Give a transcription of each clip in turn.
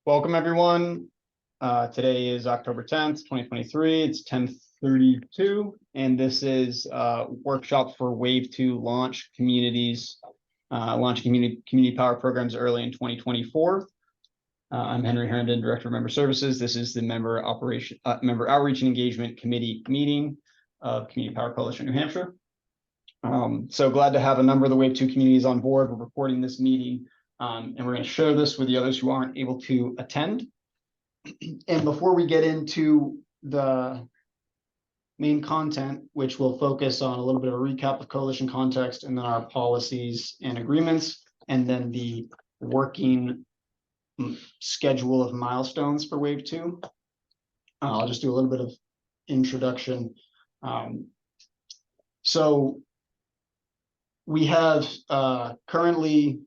Welcome, everyone. Today is October 10th, 2023. It's 10:32, and this is a workshop for Wave 2 launch communities, launch community power programs early in 2024. I'm Henry Herndon, Director of Member Services. This is the Member Outreach and Engagement Committee meeting of Community Power Coalition New Hampshire. So glad to have a number of the Wave 2 communities on board. We're recording this meeting. And we're going to share this with the others who aren't able to attend. And before we get into the main content, which will focus on a little bit of a recap of coalition context and then our policies and agreements, and then the working schedule of milestones for Wave 2, I'll just do a little bit of introduction. So we have currently,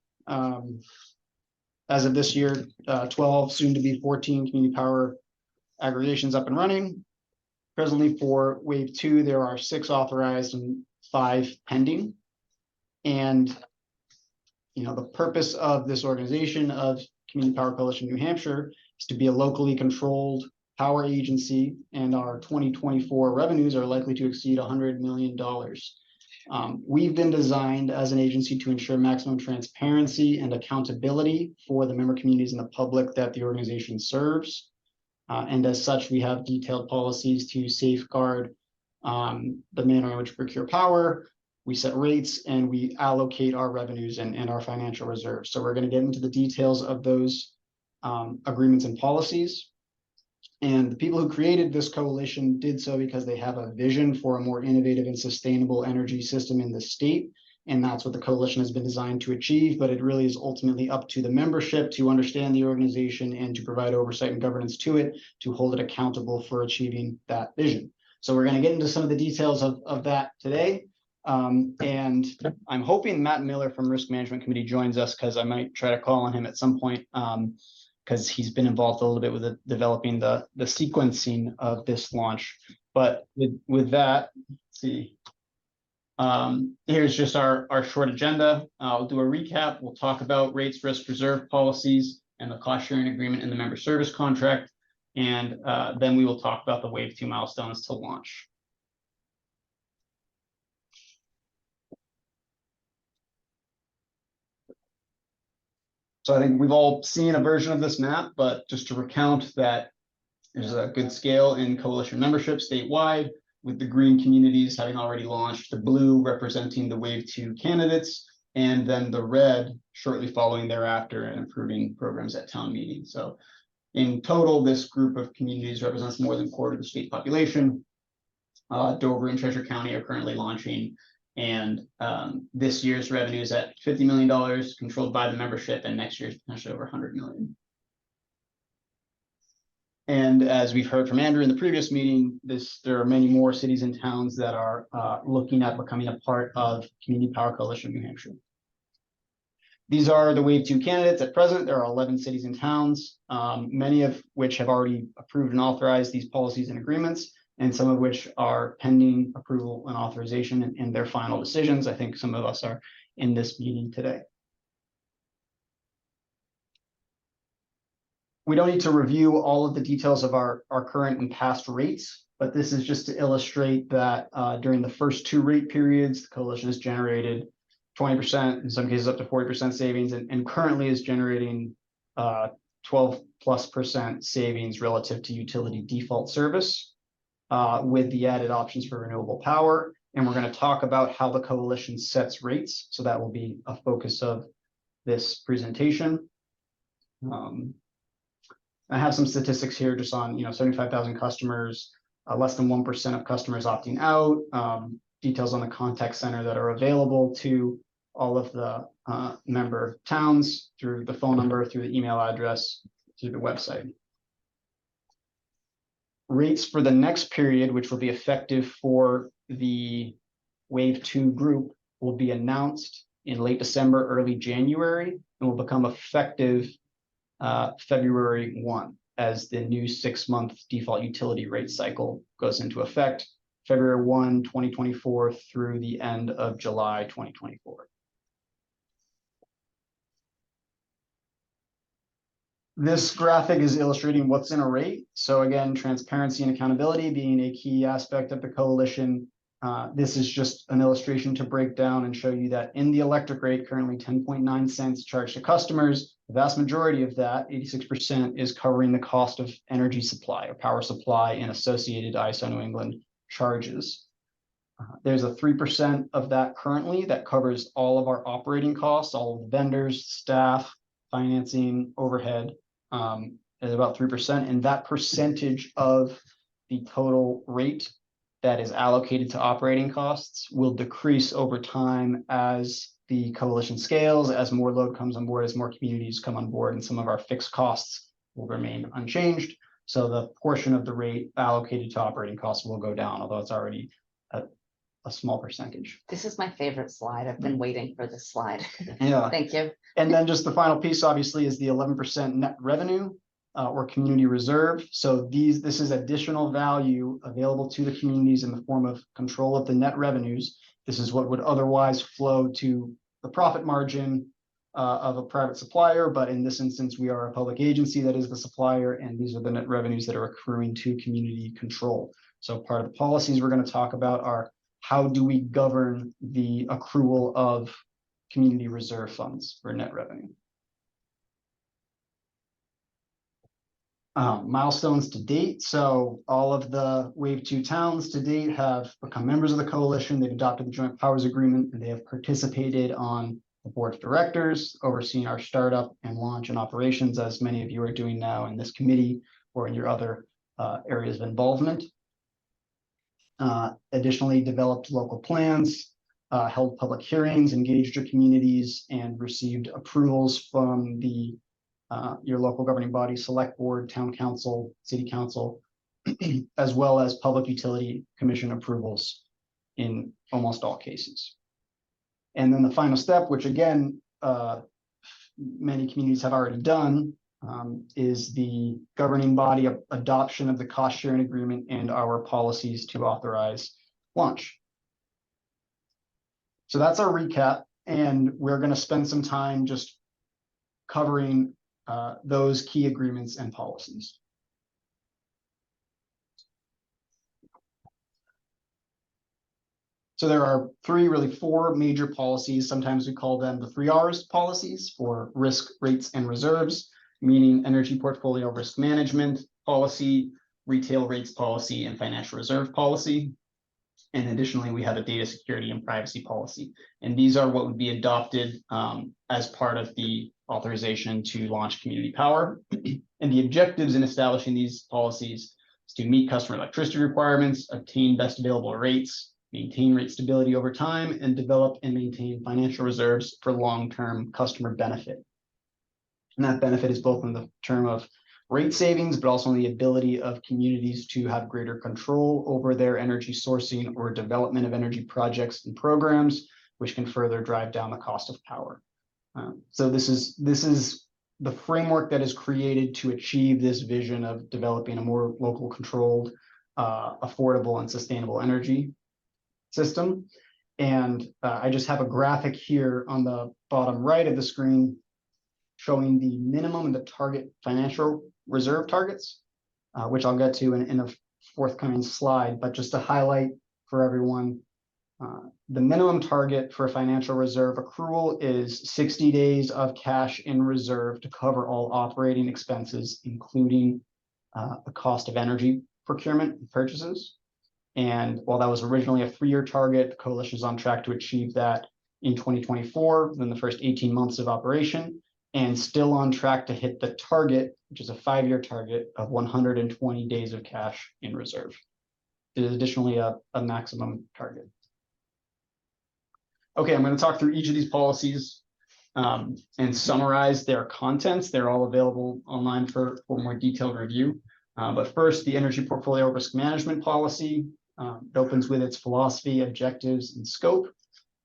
as of this year, 12, soon to be 14 community power aggregations up and running. Presently for Wave 2, there are 6 authorized and 5 pending. And the purpose of this organization of Community Power Coalition New Hampshire is to be a locally controlled power agency, and our 2024 revenues are likely to exceed $100 million. We've been designed as an agency to ensure maximum transparency and accountability for the member communities and the public that the organization serves. And as such, we have detailed policies to safeguard the manner in which we procure power. We set rates and we allocate our revenues and our financial reserves. So we're going to get into the details of those agreements and policies. And the people who created this coalition did so because they have a vision for a more innovative and sustainable energy system in the state. And that's what the coalition has been designed to achieve. But it really is ultimately up to the membership to understand the organization and to provide oversight and governance to it, to hold it accountable for achieving that vision. So we're going to get into some of the details of that today. And I'm hoping Matt Miller from Risk Management Committee joins us, because I might try to call on him at some point. Because he's been involved a little bit with developing the sequencing of this launch. But with that, let's see. Here's just our short agenda. I'll do a recap. We'll talk about rates, risk reserve policies, and the cost sharing agreement and the member service contract. And then we will talk about the Wave 2 milestones to launch. So I think we've all seen a version of this map, but just to recount that there's a good scale in coalition membership statewide, with the green communities having already launched, the blue representing the Wave 2 candidates, and then the red shortly following thereafter and improving programs at town meeting. So in total, this group of communities represents more than a quarter of the state population. Dover and Cheshire County are currently launching, and this year's revenue is at $50 million, controlled by the membership, and next year's potentially over $100 million. And as we've heard from Andrew in the previous meeting, there are many more cities and towns that are looking at becoming a part of Community Power Coalition New Hampshire. These are the Wave 2 candidates at present. There are 11 cities and towns, many of which have already approved and authorized these policies and agreements, and some of which are pending approval and authorization in their final decisions. I think some of us are in this meeting today. We don't need to review all of the details of our current and past rates, but this is just to illustrate that during the first 2 rate periods, the coalition has generated 20%, in some cases up to 40% savings, and currently is generating 12+% savings relative to utility default service, with the added options for renewable power. And we're going to talk about how the coalition sets rates. So that will be a focus of this presentation. I have some statistics here just on 75,000 customers, less than 1% of customers opting out, details on the contact center that are available to all of the member towns through the phone number, through the email address, through the website. Rates for the next period, which will be effective for the Wave 2 group, will be announced in late December, early January, and will become effective February 1, as the new 6-month default utility rate cycle goes into effect, February 1, 2024 through the end of July 2024. This graphic is illustrating what's in a rate. So again, transparency and accountability being a key aspect of the coalition. This is just an illustration to break down and show you that in the electric rate, currently 10.9 cents charged to customers, the vast majority of that, 86%, is covering the cost of energy supply or power supply and associated ISO New England charges. There's a 3% of that currently that covers all of our operating costs, all of the vendors, staff, financing, overhead, is about 3%. And that percentage of the total rate that is allocated to operating costs will decrease over time as the coalition scales, as more load comes on board, as more communities come on board, and some of our fixed costs will remain unchanged. So the portion of the rate allocated to operating costs will go down, although it's already a small percentage. This is my favorite slide. I've been waiting for this slide. Yeah. Thank you. And then just the final piece, obviously, is the 11% net revenue or community reserve. So this is additional value available to the communities in the form of control of the net revenues. This is what would otherwise flow to the profit margin of a private supplier. But in this instance, we are a public agency that is the supplier, and these are the net revenues that are accruing to community control. So part of the policies we're going to talk about are how do we govern the accrual of community reserve funds for net revenue. Milestones to date. So all of the Wave 2 towns to date have become members of the coalition. They've adopted the Joint Powers Agreement, and they have participated on the board of directors, overseeing our startup and launch and operations, as many of you are doing now in this committee or in your other areas of involvement. Additionally, developed local plans, held public hearings, engaged your communities, and received approvals from the your local governing body, select board, town council, city council, as well as public utility commission approvals in almost all cases. And then the final step, which again, many communities have already done, is the governing body adoption of the cost sharing agreement and our policies to authorize launch. So that's our recap, and we're going to spend some time just covering those key agreements and policies. So there are really four major policies. Sometimes we call them the 3 R's policies for risk, rates, and reserves, meaning energy portfolio risk management policy, retail rates policy, and financial reserve policy. And additionally, we have a data security and privacy policy. And these are what would be adopted as part of the authorization to launch community power. And the objectives in establishing these policies is to meet customer electricity requirements, obtain best available rates, maintain rate stability over time, and develop and maintain financial reserves for long-term customer benefit. And that benefit is both in the term of rate savings, but also in the ability of communities to have greater control over their energy sourcing or development of energy projects and programs, which can further drive down the cost of power. So this is the framework that is created to achieve this vision of developing a more local controlled, affordable and sustainable energy system. And I just have a graphic here on the bottom right of the screen showing the minimum and the target financial reserve targets, which I'll get to in a forthcoming slide. But just to highlight for everyone, the minimum target for financial reserve accrual is 60 days of cash in reserve to cover all operating expenses, including the cost of energy procurement and purchases. And while that was originally a 3-year target, the coalition is on track to achieve that in 2024, within the first 18 months of operation, and still on track to hit the target, which is a 5-year target of 120 days of cash in reserve. It is additionally a maximum target. Okay, I'm going to talk through each of these policies and summarize their contents. They're all available online for more detailed review. But first, the energy portfolio risk management policy. It opens with its philosophy, objectives, and scope,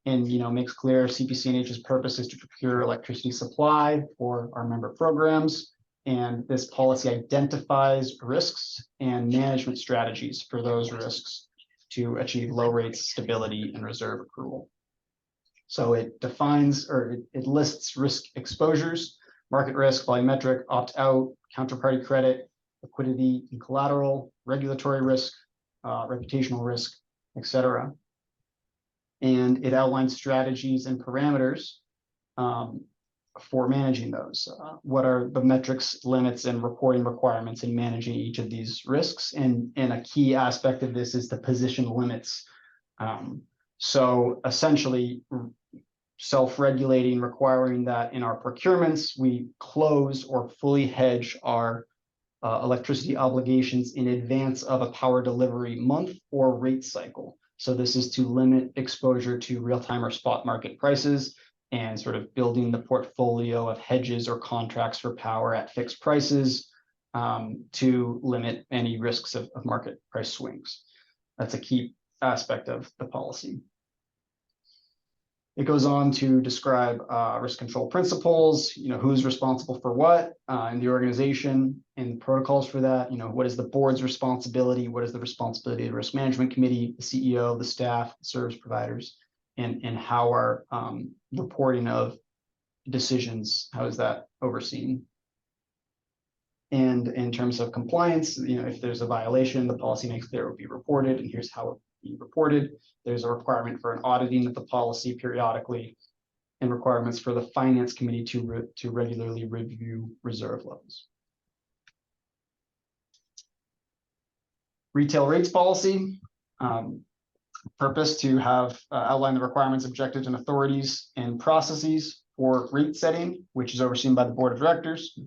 and makes clear CPCNH's purpose is to procure electricity supply for our member programs. And this policy identifies risks and management strategies for those risks to achieve low rates, stability, and reserve accrual. So it defines, or it lists risk exposures, market risk, volumetric, opt-out, counterparty credit, liquidity and collateral, regulatory risk, reputational risk, etc. And it outlines strategies and parameters for managing those. What are the metrics, limits, and reporting requirements in managing each of these risks? And a key aspect of this is the position limits. So essentially, self-regulating, requiring that in our procurements, we close or fully hedge our electricity obligations in advance of a power delivery month or rate cycle. So this is to limit exposure to real-time or spot market prices and sort of building the portfolio of hedges or contracts for power at fixed prices to limit any risks of market price swings. That's a key aspect of the policy. It goes on to describe risk control principles, who's responsible for what in the organization and protocols for that. What is the board's responsibility? What is the responsibility of the risk management committee, the CEO, the staff, service providers, and how are reporting of decisions, how is that overseen? And in terms of compliance, if there's a violation, the policy makes clear it will be reported, and here's how it will be reported. There's a requirement for an auditing of the policy periodically, and requirements for the finance committee to regularly review reserve levels. Retail rates policy. Purpose to have outline the requirements, objectives, and authorities and processes for rate setting, which is overseen by the board of directors.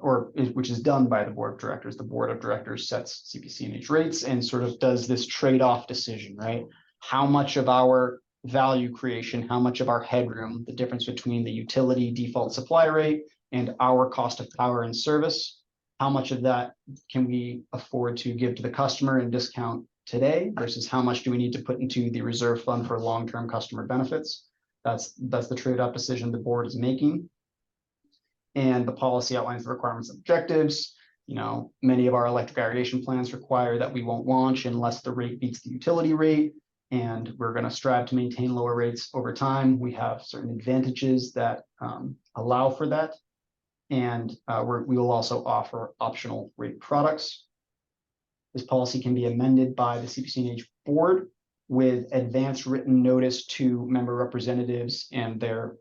Which is done by the board of directors. The board of directors sets CPCNH rates and sort of does this trade-off decision, right? How much of our value creation, how much of our headroom, the difference between the utility default supply rate and our cost of power and service, how much of that can we afford to give to the customer and discount today versus how much do we need to put into the reserve fund for long-term customer benefits? That's the trade-off decision the board is making. And the policy outlines the requirements and objectives. Many of our electric aggregation plans require that we won't launch unless the rate beats the utility rate, and we're going to strive to maintain lower rates over time. We have certain advantages that allow for that, and we will also offer optional rate products. This policy can be amended by the CPCNH board with advance written notice to member representatives and their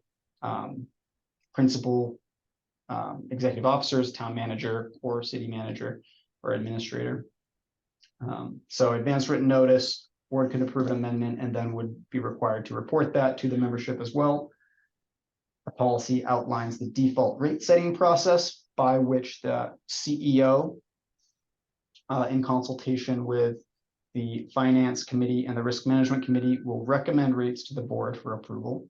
principal executive officers, town manager, or city manager or administrator. So advance written notice, board can approve an amendment and then would be required to report that to the membership as well. The policy outlines the default rate setting process by which the CEO, in consultation with the finance committee and the risk management committee, will recommend rates to the board for approval.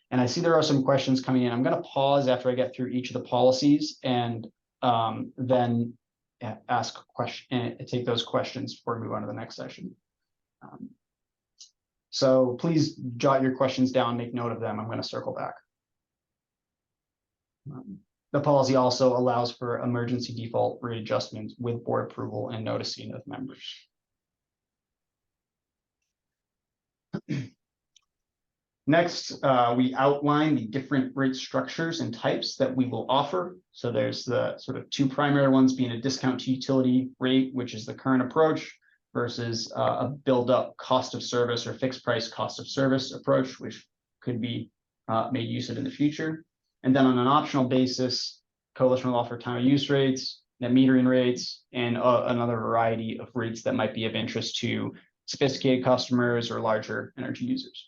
And I see there are some questions coming in. I'm going to pause after I get through each of the policies and then ask question, take those questions before we move on to the next session. So please jot your questions down, make note of them. I'm going to circle back. The policy also allows for emergency default rate adjustments with board approval and noticing of members. Next, we outline the different rate structures and types that we will offer. So there's the sort of two primary ones being a discount to utility rate, which is the current approach, versus a build-up cost of service or fixed price cost of service approach, which could be made use of in the future. And then on an optional basis, coalition will offer time of use rates, net metering rates, and another variety of rates that might be of interest to sophisticated customers or larger energy users.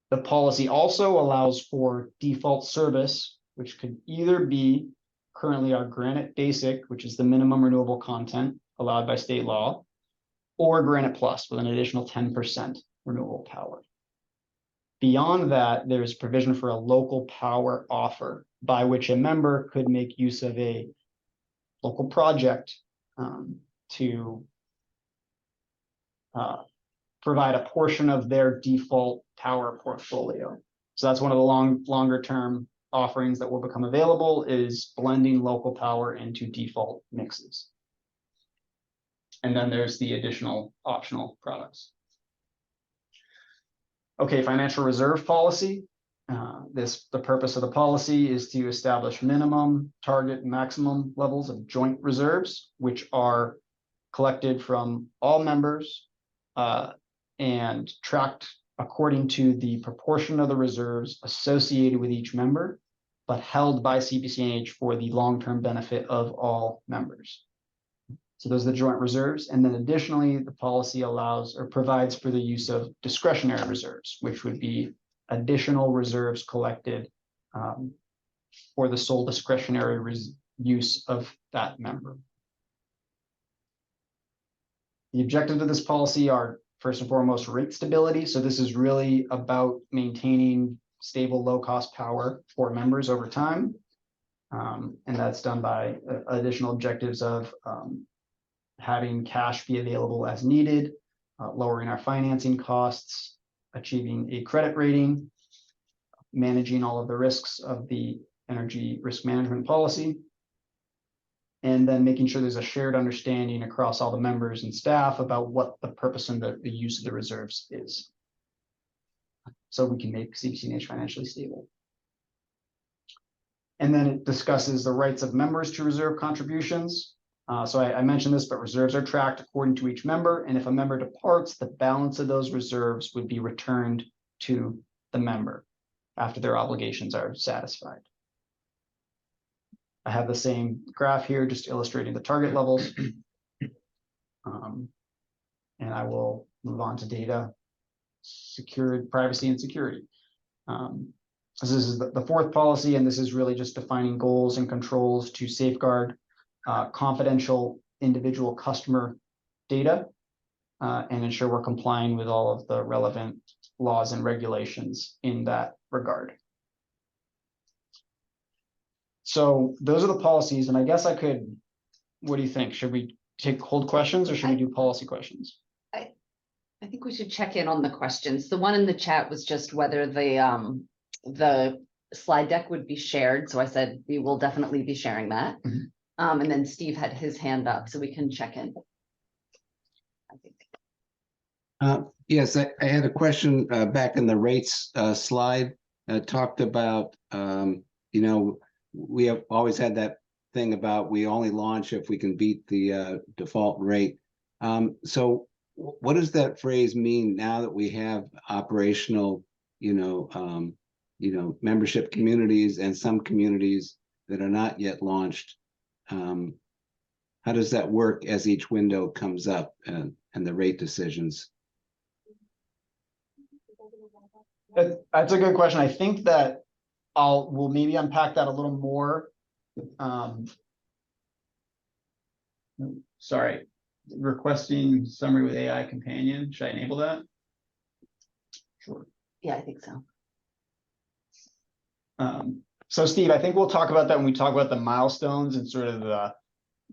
The policy also allows for default service, which could either be currently our Granite Basic, which is the minimum renewable content allowed by state law, or Granite Plus with an additional 10% renewable power. Beyond that, there's provision for a local power offer by which a member could make use of a local project to provide a portion of their default power portfolio. So that's one of the longer term offerings that will become available, is blending local power into default mixes. And then there's the additional optional products. Okay, financial reserve policy. The purpose of the policy is to establish minimum, target, and maximum levels of joint reserves, which are collected from all members and tracked according to the proportion of the reserves associated with each member, but held by CPCNH for the long-term benefit of all members. So those are the joint reserves. And then additionally, the policy allows or provides for the use of discretionary reserves, which would be additional reserves collected for the sole discretionary use of that member. The objectives of this policy are first and foremost rate stability. So this is really about maintaining stable, low-cost power for members over time. And that's done by additional objectives of having cash be available as needed, lowering our financing costs, achieving a credit rating, managing all of the risks of the energy risk management policy, and then making sure there's a shared understanding across all the members and staff about what the purpose and the use of the reserves is. So we can make CPCNH financially stable. And then it discusses the rights of members to reserve contributions. So I mentioned this, but reserves are tracked according to each member. And if a member departs, the balance of those reserves would be returned to the member after their obligations are satisfied. I have the same graph here, just illustrating the target levels. And I will move on to data, security, privacy, and security. So this is the fourth policy, and this is really just defining goals and controls to safeguard confidential individual customer data and ensure we're complying with all of the relevant laws and regulations in that regard. So those are the policies, and I guess I could, what do you think? Should we hold questions or should we do policy questions? I think we should check in on the questions. The one in the chat was just whether the slide deck would be shared. So I said, we will definitely be sharing that. Mhm. And then Steve had his hand up, so we can check in. I think. Yes, I had a question back in the rates slide. Talked about, we have always had that thing about we only launch if we can beat the default rate. So what does that phrase mean now that we have operational, membership communities and some communities that are not yet launched? How does that work as each window comes up and the rate decisions? That's a good question. I think that we'll maybe unpack that a little more. Sorry, requesting summary with AI companion. Should I enable that? Sure. Yeah, I think so. So Steve, I think we'll talk about that when we talk about the milestones and sort of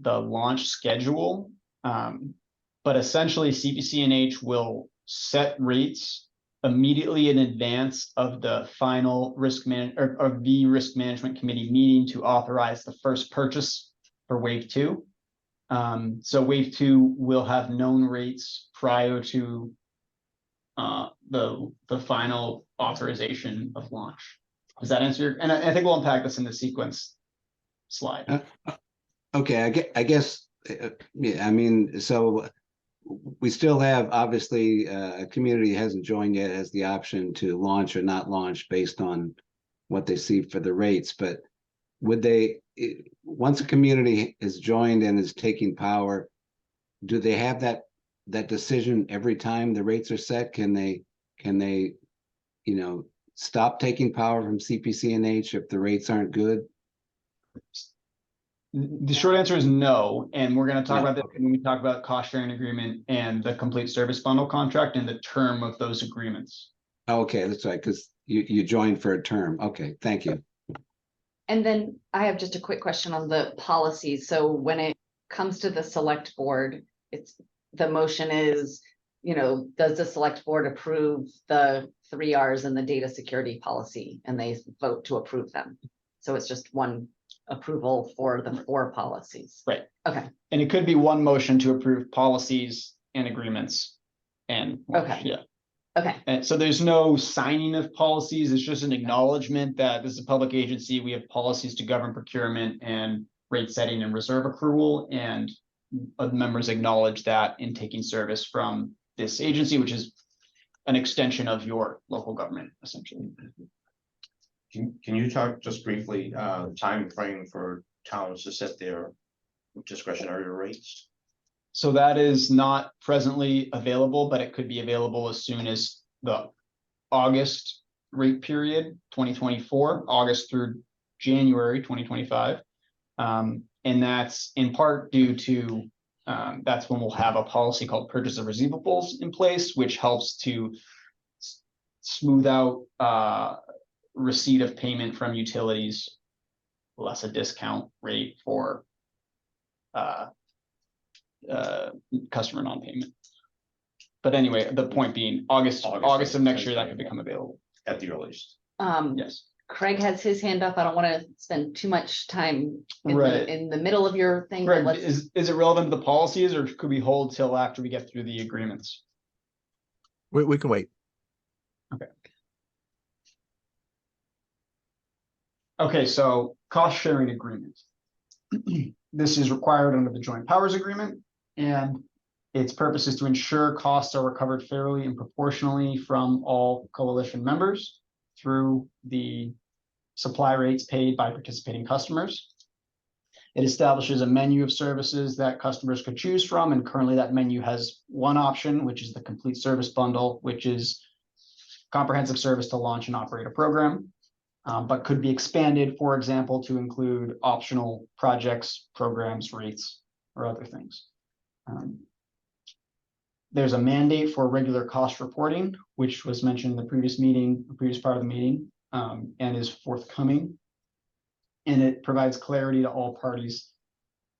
the launch schedule. But essentially CPCNH will set rates immediately in advance of the final risk management committee meeting to authorize the first purchase for wave 2. So wave 2 will have known rates prior to the final authorization of launch. Does that answer your, and I think we'll unpack this in the sequence slide. Okay, I guess, yeah, I mean, so we still have, obviously, a community hasn't joined yet, has the option to launch or not launch based on what they see for the rates. But would they, once a community is joined and is taking power, do they have that decision every time the rates are set? Can they, stop taking power from CPCNH if the rates aren't good? The short answer is no, and we're going to talk No. about that when we talk about cost sharing agreement and the complete service bundle contract and the term of those agreements. Okay, that's right, because you joined for a term. Okay, thank you. And then I have just a quick question on the policies. So when it comes to the select board, the motion is, does the select board approve the 3 Rs in the data security policy, and they vote to approve them? So it's just one approval for the 4 policies. Right. Okay. And it could be one motion to approve policies and agreements. And Okay. Yeah. Okay, And so there's no signing of policies. It's just an acknowledgement that this is a public agency. We have policies to govern procurement and rate setting and reserve accrual. And members acknowledge that in taking service from this agency, which is an extension of your local government, essentially. Can you talk just briefly, time frame for towns to set their discretionary rates? So that is not presently available, but it could be available as soon as the August rate period, 2024, August through January 2025. And that's in part due to, that's when we'll have a policy called purchase of receivables in place, which helps to smooth out receipt of payment from utilities, less a discount rate for customer non-payment. But anyway, the point being, August of next year, that could become available. At the earliest. Yes. Craig has his hand up. I don't want to spend too much time Right. in the middle of your thing. but Greg, let's- is it relevant to the policies, or could we hold till after we get through the agreements? We can wait. Okay, so cost sharing agreement. This is required under the joint powers agreement, and its purpose is to ensure costs are recovered fairly and proportionally from all coalition members through the supply rates paid by participating customers. It establishes a menu of services that customers could choose from, and currently that menu has one option, which is the complete service bundle, which is comprehensive service to launch and operate a program, but could be expanded, for example, to include optional projects, programs, rates, or other things. There's a mandate for regular cost reporting, which was mentioned in the previous meeting, the previous part of the meeting, and is forthcoming. And it provides clarity to all parties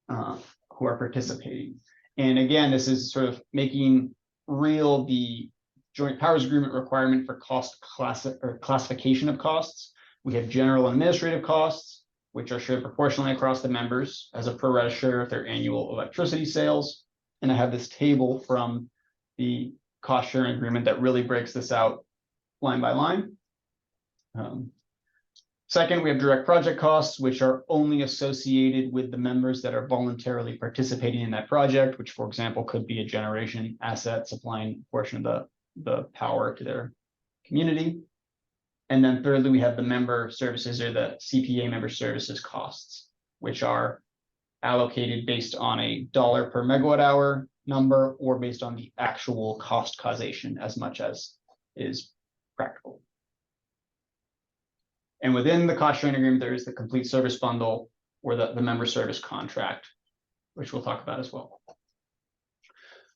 who are participating. And again, this is sort of making real the joint powers agreement requirement for classification of costs. We have general and administrative costs, which are shared proportionally across the members as a pro rata share of their annual electricity sales. And I have this table from the cost sharing agreement that really breaks this out line by line. Second, we have direct project costs, which are only associated with the members that are voluntarily participating in that project, which, for example, could be a generation asset supplying a portion of the power to their community. And then thirdly, we have the member services, or the CPA member services costs, which are allocated based on a dollar per megawatt hour number or based on the actual cost causation as much as is practical. And within the cost sharing agreement, there is the complete service bundle or the member service contract, which we'll talk about as well.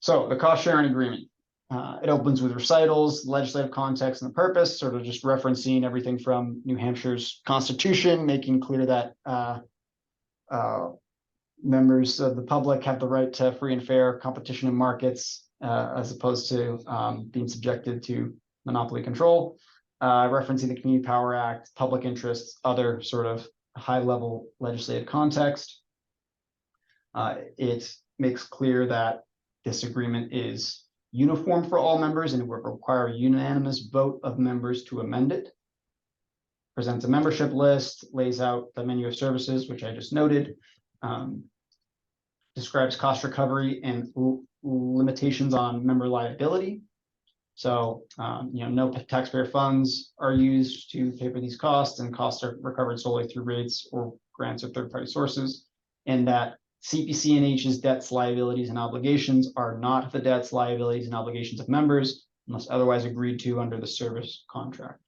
So the cost sharing agreement, it opens with recitals, legislative context, and the purpose, sort of just referencing everything from New Hampshire's constitution, making clear that members of the public have the right to free and fair competition in markets, as opposed to being subjected to monopoly control. Referencing the Community Power Act, public interests, other sort of high-level legislative context. It makes clear that this agreement is uniform for all members and it will require a unanimous vote of members to amend it. Presents a membership list, lays out the menu of services, which I just noted. Describes cost recovery and limitations on member liability. So, no taxpayer funds are used to pay for these costs, and costs are recovered solely through rates or grants or third-party sources. And that CPCNH's debts, liabilities, and obligations are not the debts, liabilities, and obligations of members unless otherwise agreed to under the service contract.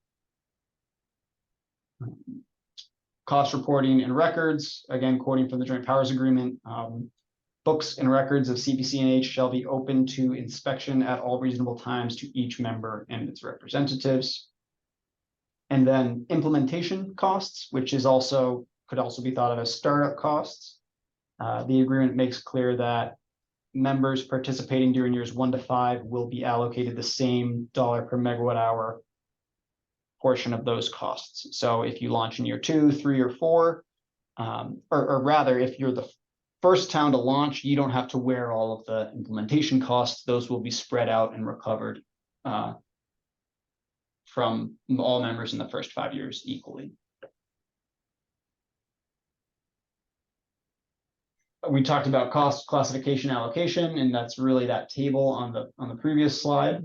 Cost reporting and records, again, quoting from the Joint Powers Agreement. Books and records of CPCNH shall be open to inspection at all reasonable times to each member and its representatives. And then implementation costs, which is could also be thought of as startup costs. The agreement makes clear that members participating during years 1 to 5 will be allocated the same dollar per megawatt hour portion of those costs. So if you launch in year 2, 3, or 4, or rather, if you're the first town to launch, you don't have to wear all of the implementation costs. Those will be spread out and recovered from all members in the first 5 years equally. We talked about cost classification allocation, and that's really that table on the previous slide.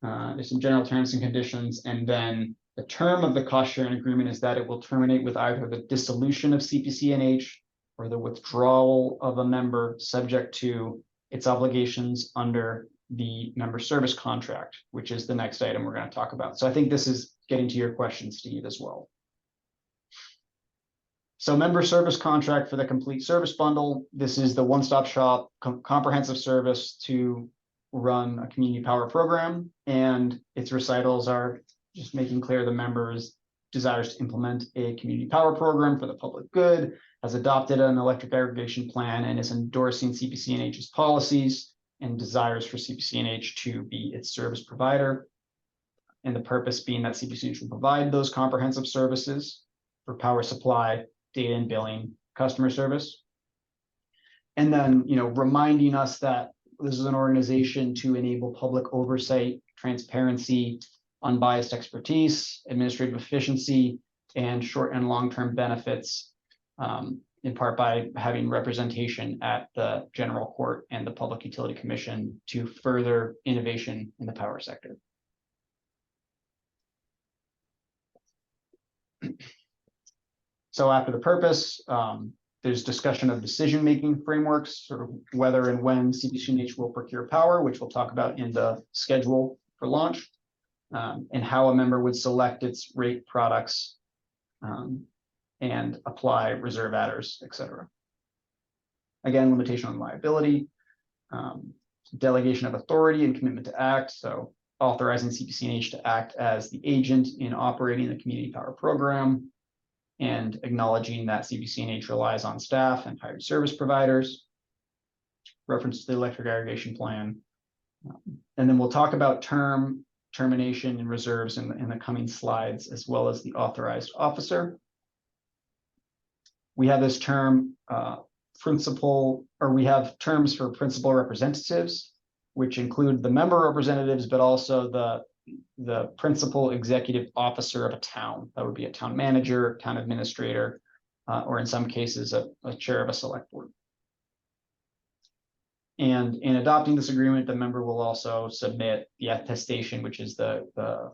There's some general terms and conditions, and then the term of the cost sharing agreement is that it will terminate with either the dissolution of CPCNH or the withdrawal of a member subject to its obligations under the member service contract, which is the next item we're going to talk about. So I think this is getting to your question, Steve, as well. So member service contract for the complete service bundle. This is the one-stop shop comprehensive service to run a community power program, and its recitals are just making clear the members desires to implement a community power program for the public good, has adopted an electric aggregation plan, and is endorsing CPCNH's policies and desires for CPCNH to be its service provider. And the purpose being that CPCNH will provide those comprehensive services for power supply, data and billing, customer service. And then, reminding us that this is an organization to enable public oversight, transparency, unbiased expertise, administrative efficiency, and short and long-term benefits, in part by having representation at the General Court and the Public Utility Commission to further innovation in the power sector. So after the purpose, there's discussion of decision-making frameworks, sort of whether and when CPCNH will procure power, which we'll talk about in the schedule for launch, and how a member would select its rate products and apply reserve adders, et cetera. Again, limitation on liability, delegation of authority and commitment to act. So authorizing CPCNH to act as the agent in operating the community power program, and acknowledging that CPCNH relies on staff and hired service providers, reference to the electric aggregation plan. And then we'll talk about termination and reserves in the coming slides, as well as the authorized officer. We have this term we have terms for principal representatives, which include the member representatives, but also the principal executive officer of a town. That would be a town manager, town administrator, or in some cases, a chair of a select board. And in adopting this agreement, the member will also submit the attestation, which is the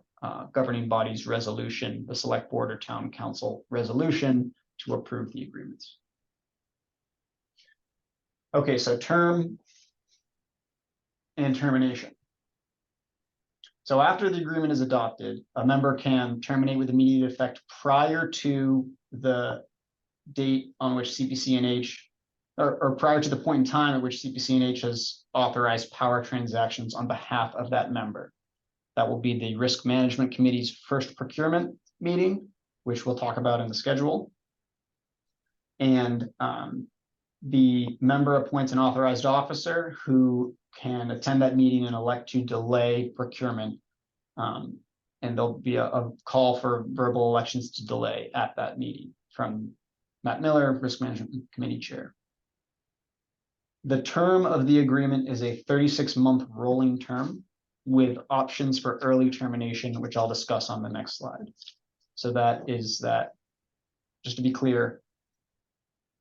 governing body's resolution, the select board or town council resolution to approve the agreements. Okay, so term and termination. So after the agreement is adopted, a member can terminate with immediate effect prior to the date on which CPCNH, or prior to the point in time at which CPCNH has authorized power transactions on behalf of that member. That will be the Risk Management Committee's first procurement meeting, which we'll talk about in the schedule. And the member appoints an authorized officer who can attend that meeting and elect to delay procurement. And there'll be a call for verbal elections to delay at that meeting from Matt Miller, Risk Management Committee Chair. The term of the agreement is a 36-month rolling term with options for early termination, which I'll discuss on the next slide. So that is that, just to be clear,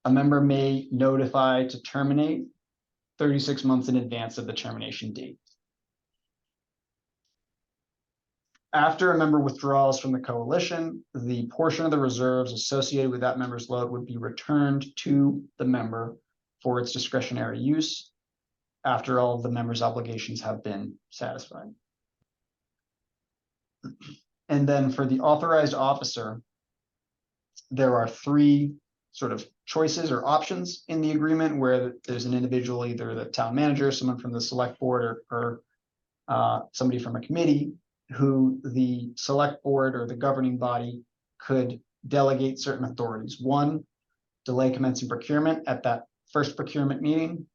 a member may notify to terminate 36 months in advance of the termination date. After a member withdraws from the coalition, the portion of the reserves associated with that member's load would be returned to the member for its discretionary use after all of the member's obligations have been satisfied. And then for the authorized officer, there are three sort of choices or options in the agreement where there's an individual, either the town manager, someone from the select board, or somebody from a committee, who the select board or the governing body could delegate certain authorities. One, delay commencing procurement at that first procurement meeting.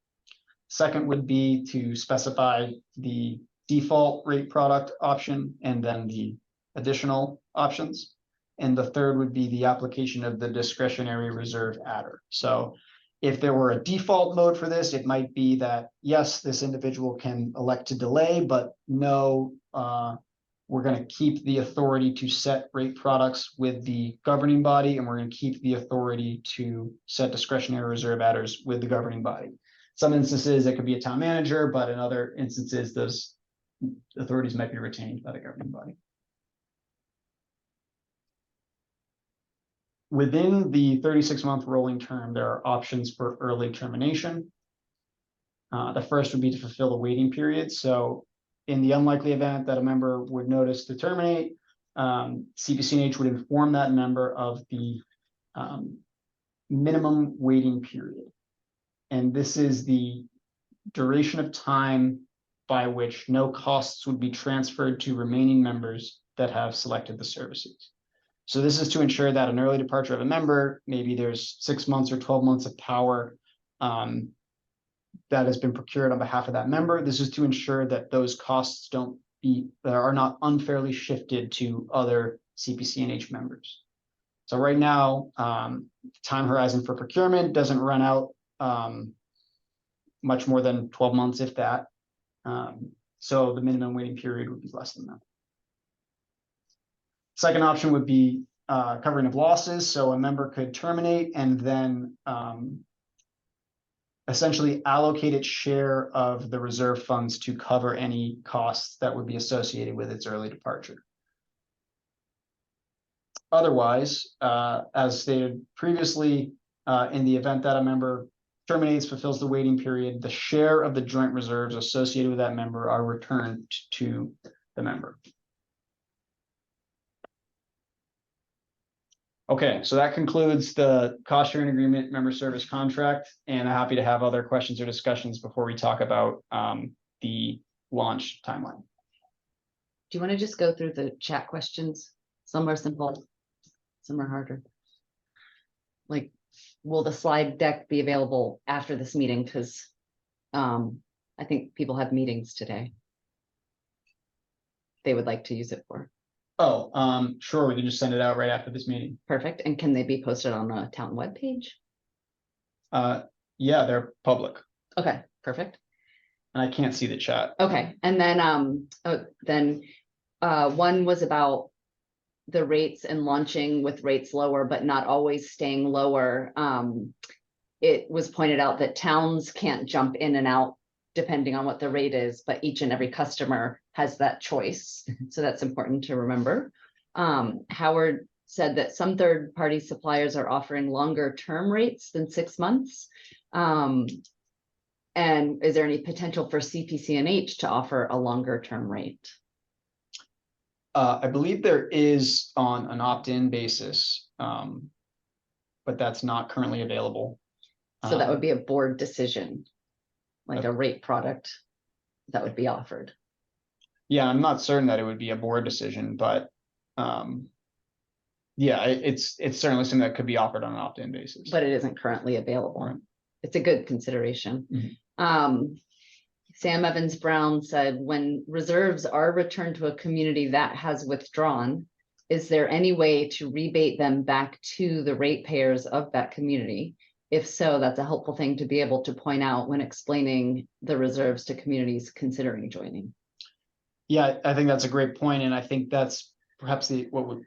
Second would be to specify the default rate product option and then the additional options. And the third would be the application of the discretionary reserve adder. So if there were a default mode for this, it might be that, yes, this individual can elect to delay, but no we're going to keep the authority to set rate products with the governing body, and we're going to keep the authority to set discretionary reserve adders with the governing body. Some instances it could be a town manager, but in other instances, those authorities might be retained by the governing body. Within the 36-month rolling term, there are options for early termination. The first would be to fulfill the waiting period. So in the unlikely event that a member would notice to terminate, CPCNH would inform that member of the minimum waiting period. And this is the duration of time by which no costs would be transferred to remaining members that have selected the services. So this is to ensure that an early departure of a member, maybe there's 6 months or 12 months of power that has been procured on behalf of that member. This is to ensure that those costs are not unfairly shifted to other CPCNH members. So right now, time horizon for procurement doesn't run out much more than 12 months, if that. So the minimum waiting period would be less than that. Second option would be covering of losses. So a member could terminate and then essentially allocate its share of the reserve funds to cover any costs that would be associated with its early departure. Otherwise, as stated previously, in the event that a member terminates, fulfills the waiting period, the share of the joint reserves associated with that member are returned to the member. Okay, so that concludes the cost sharing agreement member service contract, and I'm happy to have other questions or discussions before we talk about the launch timeline. Do you want to just go through the chat questions? Some are simple, some are harder. Like, will the slide deck be available after this meeting? Because I think people have meetings today they would like to use it for. Oh, sure, we can just send it out right after this meeting. Perfect. And can they be posted on a town webpage? Yeah, they're public, Okay, perfect. and I can't see the chat. Okay, and then one was about the rates and launching with rates lower, but not always staying lower. It was pointed out that towns can't jump in and out depending on what the rate is, but each and every customer has that choice. So that's important to remember. Howard said that some third-party suppliers are offering longer term rates than 6 months. And is there any potential for CPCNH to offer a longer term rate? I believe there is on an opt-in basis, but that's not currently available. So that would be a board decision, like a rate product that would be offered. Yeah, I'm not certain that it would be a board decision, but yeah, it's certainly something that could be offered on an opt-in basis. But it isn't currently available. Right. It's a good consideration. Mhm. Sam Evans Brown said, when reserves are returned to a community that has withdrawn, is there any way to rebate them back to the ratepayers of that community? If so, that's a helpful thing to be able to point out when explaining the reserves to communities considering joining. Yeah, I think that's a great point, and I think that's perhaps what would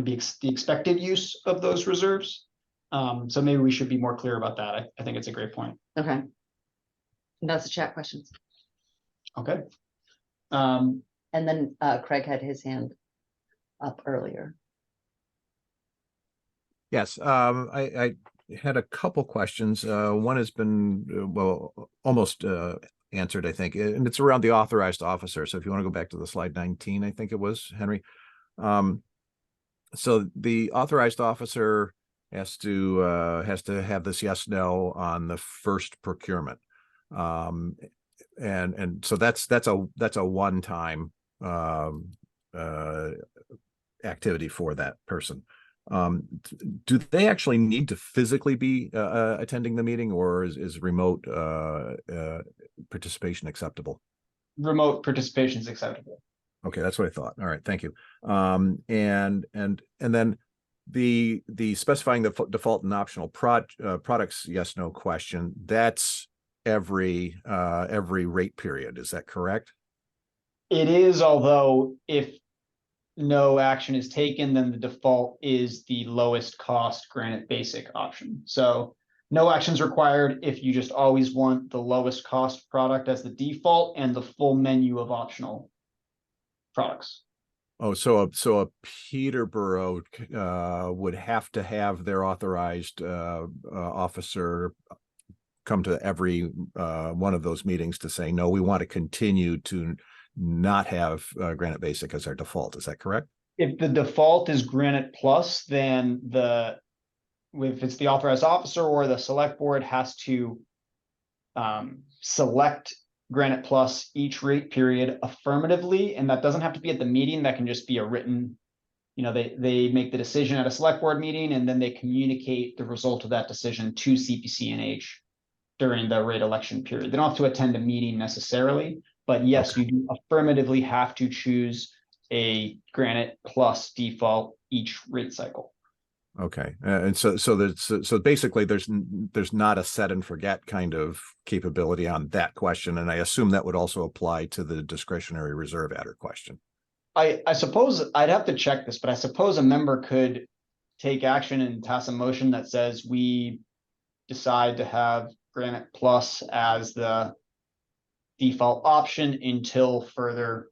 be the expected use of those reserves. So maybe we should be more clear about that. I think it's a great point. Okay. That's the chat questions. Okay. And then Craig had his hand up earlier. Yes, I had a couple questions. One has been, well, almost answered, I think, and it's around the authorized officer. So if you want to go back to the slide 19, I think it was, Henry. So the authorized officer has to have this yes, no on the first procurement. And so that's a one-time activity for that person. Do they actually need to physically be attending the meeting, or is remote participation acceptable? Remote participation is acceptable. Okay, that's what I thought. All right, thank you. And then the specifying the default and optional products yes no question, that's every rate period. Is that correct? It is, although if no action is taken, then the default is the lowest cost Granite Basic option. So no actions required if you just always want the lowest cost product as the default and the full menu of optional products. Oh, so a Peterborough would have to have their authorized officer come to every one of those meetings to say, no, we want to continue to not have Granite Basic as our default. Is that correct? If the default is Granite Plus, then if it's the authorized officer or the select board has to select Granite Plus each rate period affirmatively, and that doesn't have to be at the meeting. That can just be a written, they make the decision at a select board meeting, and then they communicate the result of that decision to CPCNH during the rate election period. They don't have to attend a meeting necessarily, but yes, you do affirmatively have to choose a Granite Plus default each rate cycle. Okay, and so basically there's not a set and forget kind of capability on that question, and I assume that would also apply to the discretionary reserve adder question. I suppose I'd have to check this, but I suppose a member could take action and pass a motion that says we decide to have Granite Plus as the default option until further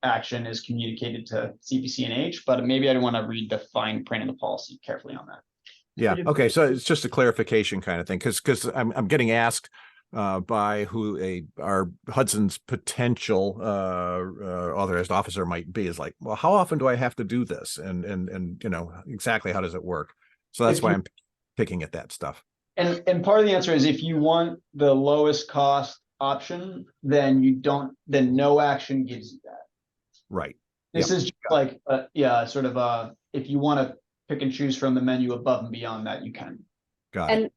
action is communicated to CPCNH, but maybe I don't want to read the fine print of the policy carefully on that. Yeah. Okay. So it's just a clarification kind of thing, because I'm getting asked by who our Hudson's potential authorized officer might be, is like, well, how often do I have to do this? And exactly how does it work? So that's why I'm picking at that stuff. And part of the answer is, if you want the lowest cost option, then no action gives you that. Right. This is like, sort of if you want to pick and choose from the menu above and beyond that, you can. Got it. And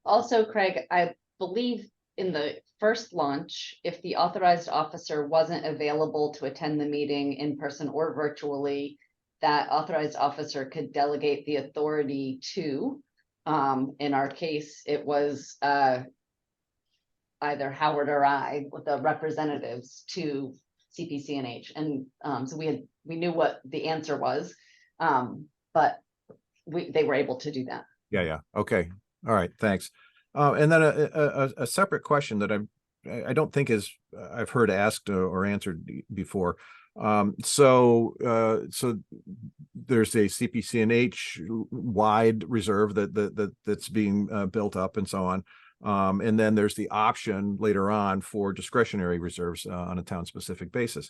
also, Craig, I believe in the first launch, if the authorized officer wasn't available to attend the meeting in person or virtually, that authorized officer could delegate the authority to, in our case, it was either Howard or I, with the representatives to CPCNH. And so we knew what the answer was, but they were able to do that. Yeah. Okay. All right. Thanks. And then a separate question that I don't think I've heard asked or answered before. So there's a CPCNH wide reserve that's being built up and so on. And then there's the option later on for discretionary reserves on a town specific basis.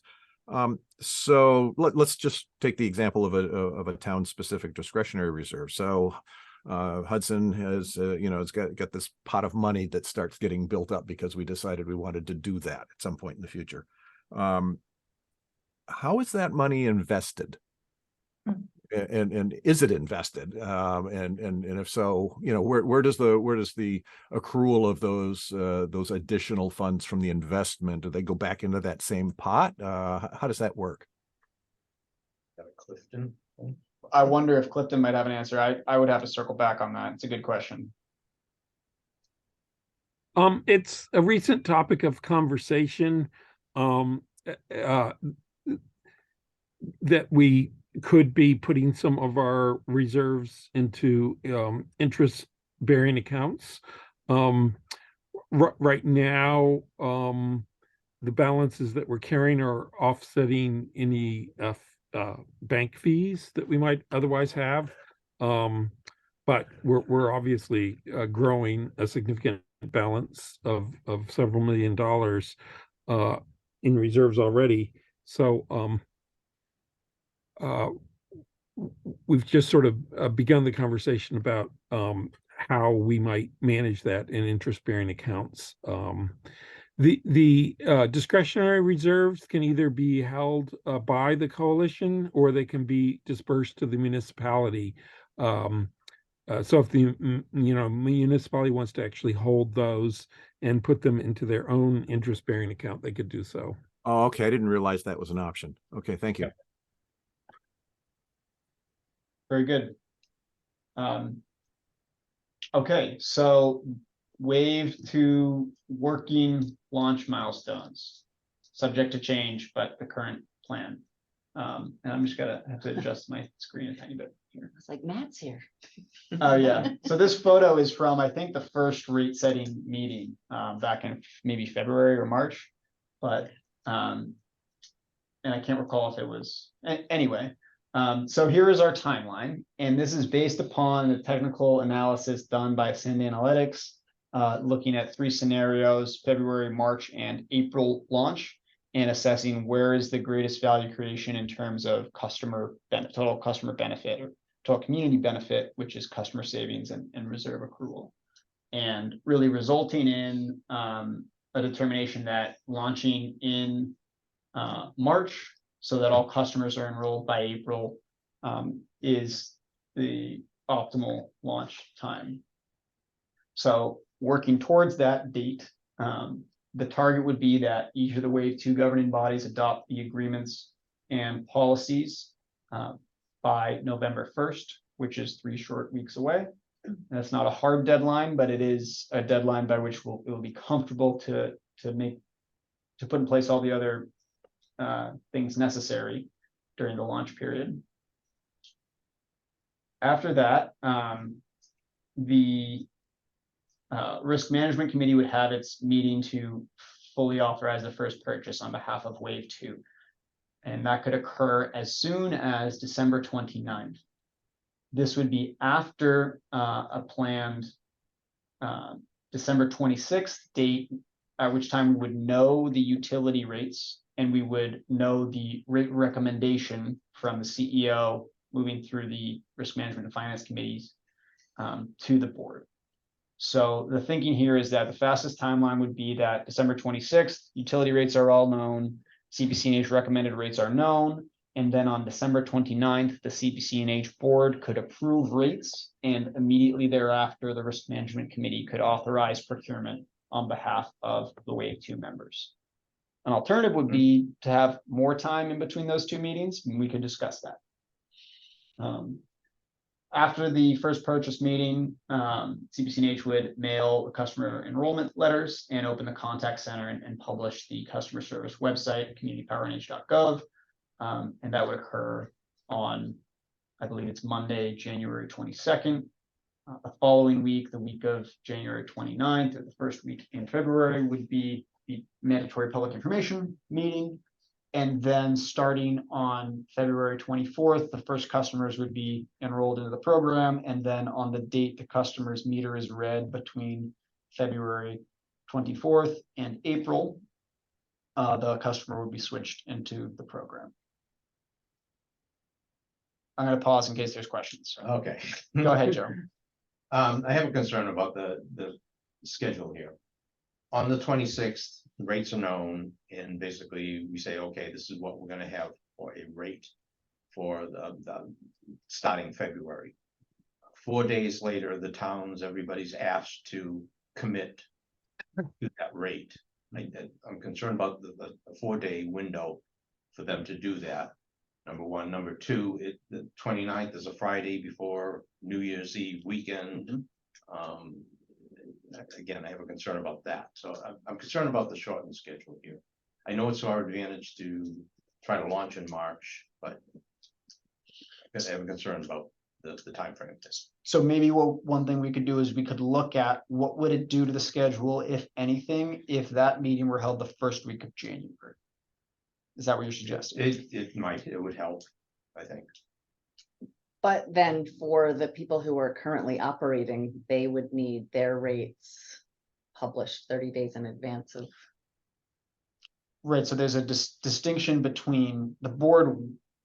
So let's just take the example of a town specific discretionary reserve. So Hudson has, it's got this pot of money that starts getting built up because we decided we wanted to do that at some point in the future. How is that money invested? And is it invested? And if so, where does the accrual of those additional funds from the investment, do they go back into that same pot? How does that work? Clifton. I wonder if Clifton might have an answer. I would have to circle back on that. It's a good question. It's a recent topic of conversation that we could be putting some of our reserves into interest-bearing accounts. Right now, the balances that we're carrying are offsetting any bank fees that we might otherwise have. But we're obviously growing a significant balance of several $1 million in reserves already. So we've just sort of begun the conversation about how we might manage that in interest-bearing accounts. The discretionary reserves can either be held by the coalition, or they can be dispersed to the municipality. So if the municipality wants to actually hold those and put them into their own interest-bearing account, they could do so. Oh, okay. I didn't realize that was an option. Okay, thank you. Very good. Okay, so wave to working launch milestones. subject to change, but the current plan. And I'm just gonna have to adjust my screen a tiny bit here. It's like Matt's here. Oh, yeah. So this photo is from, I think, the first rate setting meeting, back in maybe February or March. But, and I can't recall if it was, anyway. So here is our timeline, and this is based upon the technical analysis done by Send Analytics, looking at 3 scenarios, February, March, and April launch, and assessing where is the greatest value creation in terms of total customer benefit, or total community benefit, which is customer savings and reserve accrual. And really resulting in a determination that launching in March, so that all customers are enrolled by April, is the optimal launch time. So working towards that date, the target would be that each of the Wave 2 governing bodies adopt the agreements and policies by November 1st, which is 3 short weeks away. And that's not a hard deadline, but it is a deadline by which it will be comfortable to put in place all the other things necessary during the launch period. After that, the Risk Management Committee would have its meeting to fully authorize the first purchase on behalf of Wave 2. And that could occur as soon as December 29th. This would be after a planned December 26th date, at which time we would know the utility rates, and we would know the rate recommendation from the CEO moving through the Risk Management and Finance Committees to the board. So the thinking here is that the fastest timeline would be that December 26th, utility rates are all known, CPCNH recommended rates are known, and then on December 29th, the CPCNH board could approve rates, and immediately thereafter, the Risk Management Committee could authorize procurement on behalf of the Wave 2 members. An alternative would be to have more time in between those 2 meetings, and we could discuss that. After the first purchase meeting, CPCNH would mail the customer enrollment letters and open the contact center and publish the customer service website, communitypowernh.gov. And that would occur on, I believe it's Monday, January 22nd. The following week, the week of January 29th, or the first week in February, would be the mandatory public information meeting. And then starting on February 24th, the first customers would be enrolled into the program. And then on the date the customer's meter is read between February 24th and April, the customer would be switched into the program. I'm going to pause in case there's questions. Okay. Go ahead, Joe. I have a concern about the schedule here. On the 26th, the rates are known, and basically we say, okay, this is what we're gonna have for a rate for the starting February. 4 days later, the towns, everybody's asked to commit to that rate. I'm concerned about the 4-day window for them to do that. Number one. Number two, the 29th is a Friday before New Year's Eve weekend. Again, I have a concern about that. So I'm concerned about the shortened schedule here. I know it's our advantage to try to launch in March, but I have a concern about the time frame. So maybe one thing we could do is we could look at what would it do to the schedule, if anything, if that meeting were held the first week of January. Is that what you're suggesting? It would help, I think. But then for the people who are currently operating, they would need their rates published 30 days in advance of. Right, so there's a distinction between the board,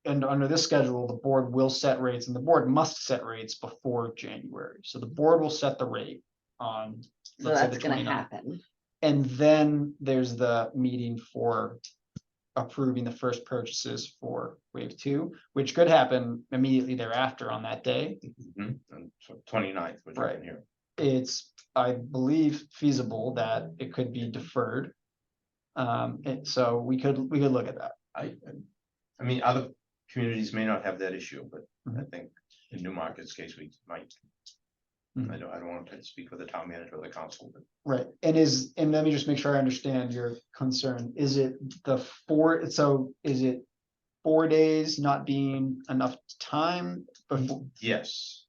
and under this schedule, the board will set rates, and the board must set rates before January. So the board will set the rate on, So let's say, that's the going to 29th. happen. And then there's the meeting for approving the first purchases for Wave 2, which could happen immediately thereafter on that day. And so 29th, which Right. I can hear. It's, I believe, feasible that it could be deferred. And so we could look at that. I mean, other communities may not have that issue, but I think in Newmarket's case, we might. Mhm. I don't want to speak for the town manager or the council, but Right, and let me just make sure I understand your concern. Is it is it 4 days not being enough time before? yes,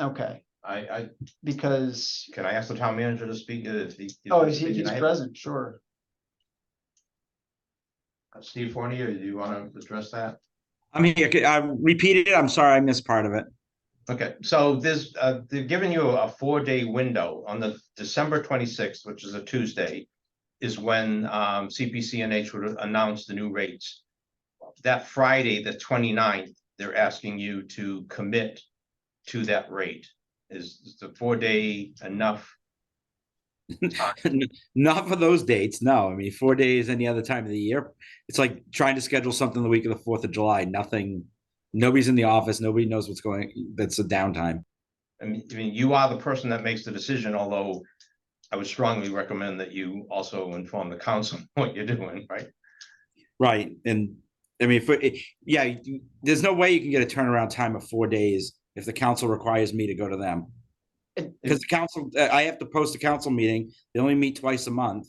Okay, I, because, can I ask the town manager to speak? If oh, can he's I have- present, sure. Steve Fournier, do you want to address that? I'm here. Repeat it. I'm sorry, I missed part of it. Okay, so there's, they've given you a 4-day window on the December 26th, which is a Tuesday, is when CPCNH would announce the new rates. That Friday, the 29th, they're asking you to commit to that rate. Is the 4-day enough? Not for those dates. No, I mean 4 days any other time of the year. It's like trying to schedule something the week of the 4th of July. Nothing. Nobody's in the office. Nobody knows what's going. That's a downtime. I mean, you are the person that makes the decision, although I would strongly recommend that you also inform the council what you're doing, right? Right. And I mean, yeah, there's no way you can get a turnaround time of 4 days if the council requires me to go to them. Because the council, I have to post a council meeting. They only meet twice a month.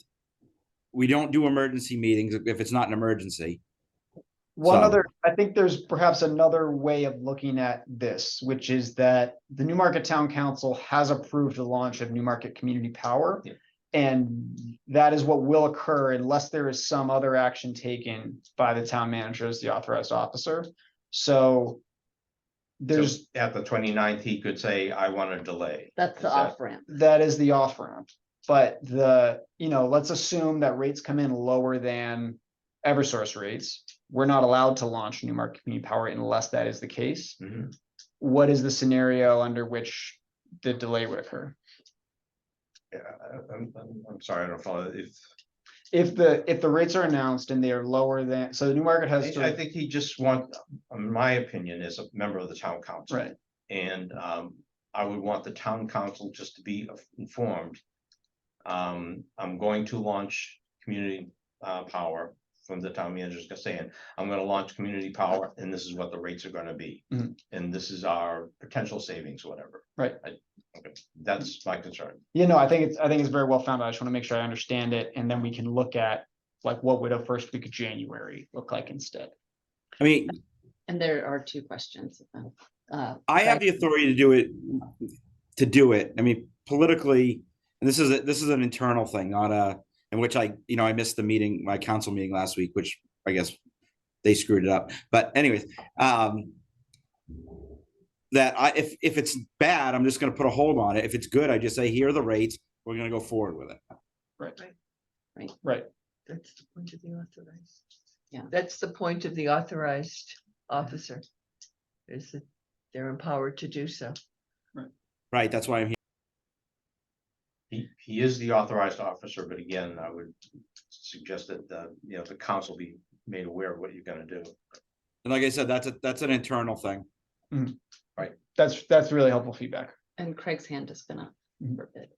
We don't do emergency meetings if it's not an emergency. I think there's perhaps another way of looking at this, which is that the Newmarket Town Council has approved the launch of Newmarket Community Power. Yeah. And that is what will occur unless there is some other action taken by the town manager as the authorized officer. So there's, So at the 29th, he could say, I want to delay. That's the Is that- off ramp. that is the off ramp. But let's assume that rates come in lower than Eversource rates. We're not allowed to launch Newmarket Community Power unless that is the case. Mhm. What is the scenario under which the delay would occur? Yeah, I'm sorry, I don't follow. If the rates are announced and they are lower than, so the Newmarket has I think he just in my opinion, as a member of the town council. right. And I would want the town council just to be informed. I'm going to launch community power from the town manager's saying, I'm gonna launch community power and this is what the rates are gonna be. Mhm. And this is our potential savings, whatever. Right. Okay, that's my concern. I think it's very well founded. I just want to make sure I understand it, and then we can look at like what would a first week of January look like instead. I mean, And there are two questions. I have the authority to do it. I mean, politically, and this is an internal thing, not in which I missed the meeting, my council meeting last week, which I guess they screwed it up. But anyways, if it's bad, I'm just going to put a hold on it. If it's good, I just say, here are the rates. We're going to go forward with it. Right. That's the point of the authorized. Yeah. That's the point of the authorized officer. Is that they're empowered to do so. Right. That's why I'm here. He is the authorized officer, but again, I would suggest that the council be made aware of what you're gonna do. And like I said, that's an internal thing. That's really helpful feedback. And Craig's hand has been up Mhm. for a bit.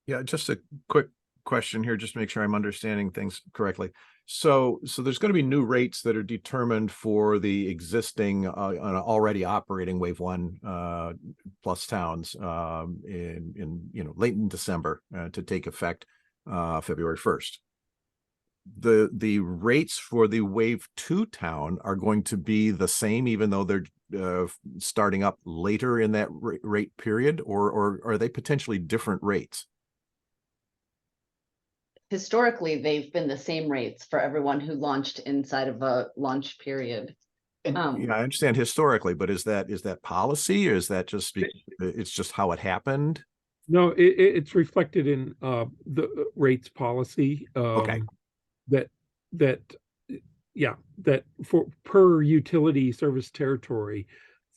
Yeah, just a quick question here, just to make sure I'm understanding things correctly. So there's going to be new rates that are determined for the existing already operating wave 1 plus towns in late in December to take effect February 1st. The rates for the wave 2 town are going to be the same, even though they're starting up later in that rate period, or are they potentially different rates? Historically, they've been the same rates for everyone who launched inside of a launch period. And Yeah, I understand historically, but is that policy, or is that just it's just how it happened? No, it's reflected in the rates policy. Okay. That for per utility service territory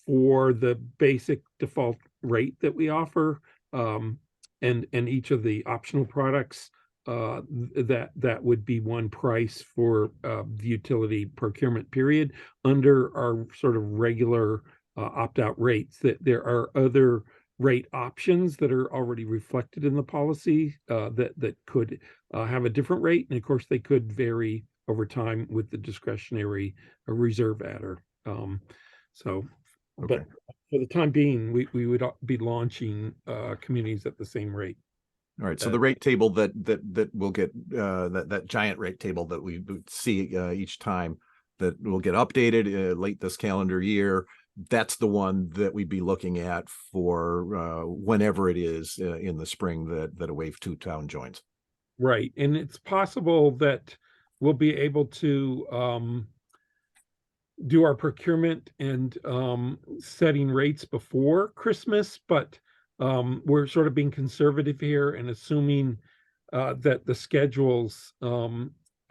for the basic default rate that we offer, and each of the optional products, that would be one price for the utility procurement period under our sort of regular opt-out rates. That there are other rate options that are already reflected in the policy that could have a different rate, and of course they could vary over time with the discretionary reserve adder. So But for the time being, we would be launching communities at the same rate. All right, so the rate table that will get that giant rate table that we see each time that will get updated late this calendar year, that's the one that we'd be looking at for whenever it is in the spring that a Wave 2 town joins. Right, and it's possible that we'll be able to do our procurement and setting rates before Christmas, but we're sort of being conservative here and assuming that the schedules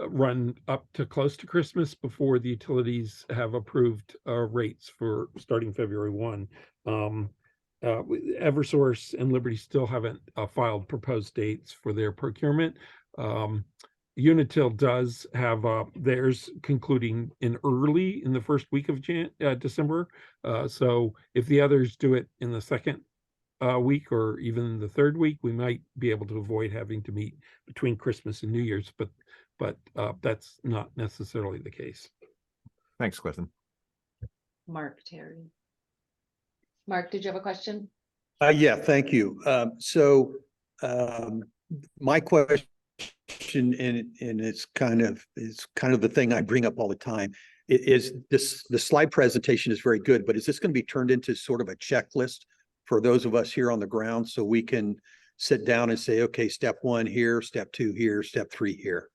run up to close to Christmas before the utilities have approved rates for starting February 1. Eversource and Liberty still haven't filed proposed dates for their procurement. Unitil does have theirs concluding in the first week of December. So if the others do it in the second week or even the third week, we might be able to avoid having to meet between Christmas and New Year's, but that's not necessarily the case. Thanks, Clifton. Mark, Terry. Mark, did you have a question? Yeah, thank you. My question, and it's kind of the thing I bring up all the time, is this, the slide presentation is very good, but is this going to be turned into sort of a checklist for those of us here on the ground so we can sit down and say, okay, step 1 here, step 2 here, step 3 here?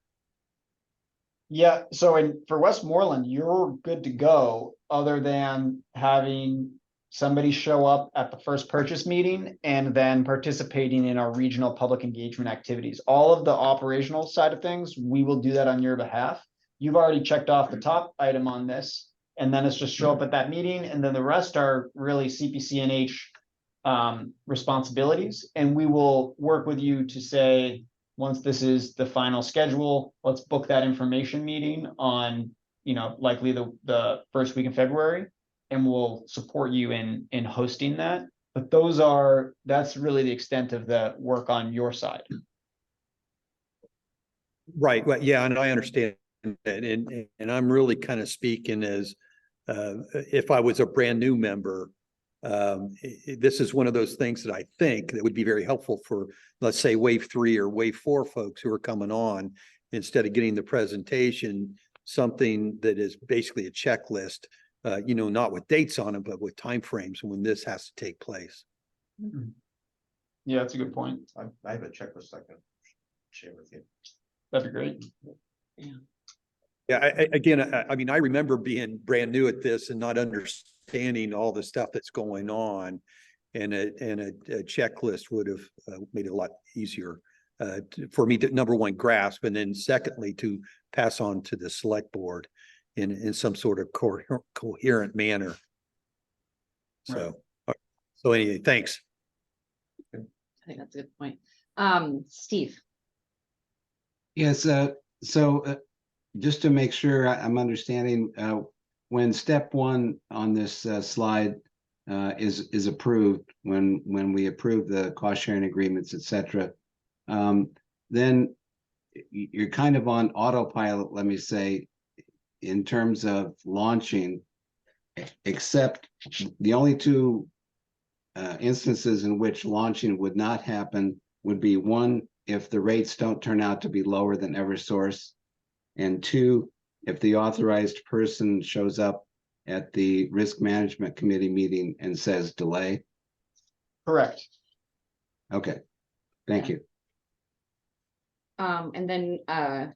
Yeah, so for Westmoreland, you're good to go, other than having somebody show up at the first purchase meeting and then participating in our regional public engagement activities. All of the operational side of things, we will do that on your behalf. You've already checked off the top item on this, and then it's just show up at that meeting, and then the rest are really CPCNH responsibilities. And we will work with you to say, once this is the final schedule, let's book that information meeting on, likely the first week in February, and we'll support you in hosting that. But that's really the extent of the work on your side. Right. Well, yeah, and I understand that, and I'm really kind of speaking as if I was a brand new member. This is one of those things that I think that would be very helpful for, let's say, Wave 3 or Wave 4 folks who are coming on. Instead of getting the presentation, something that is basically a checklist, not with dates on it, but with timeframes when this has to take place. Yeah, that's a good point. I have a checklist I can share with you. That'd be great. Yeah, I mean, I remember being brand new at this and not understanding all the stuff that's going on, and a checklist would have made it a lot easier for me to, number one, grasp, and then secondly, to pass on to the select board in some sort of coherent manner. So, anyway, thanks. I think that's a good point. Steve. Yes, so just to make sure I'm understanding, when step 1 on this slide is approved, when we approve the cost sharing agreements, etc., then you're kind of on autopilot, let me say, in terms of launching, except the only 2 instances in which launching would not happen would be 1, if the rates don't turn out to be lower than Eversource, and 2, if the authorized person shows up at the risk management committee meeting and says delay. Correct. Okay, thank you. And then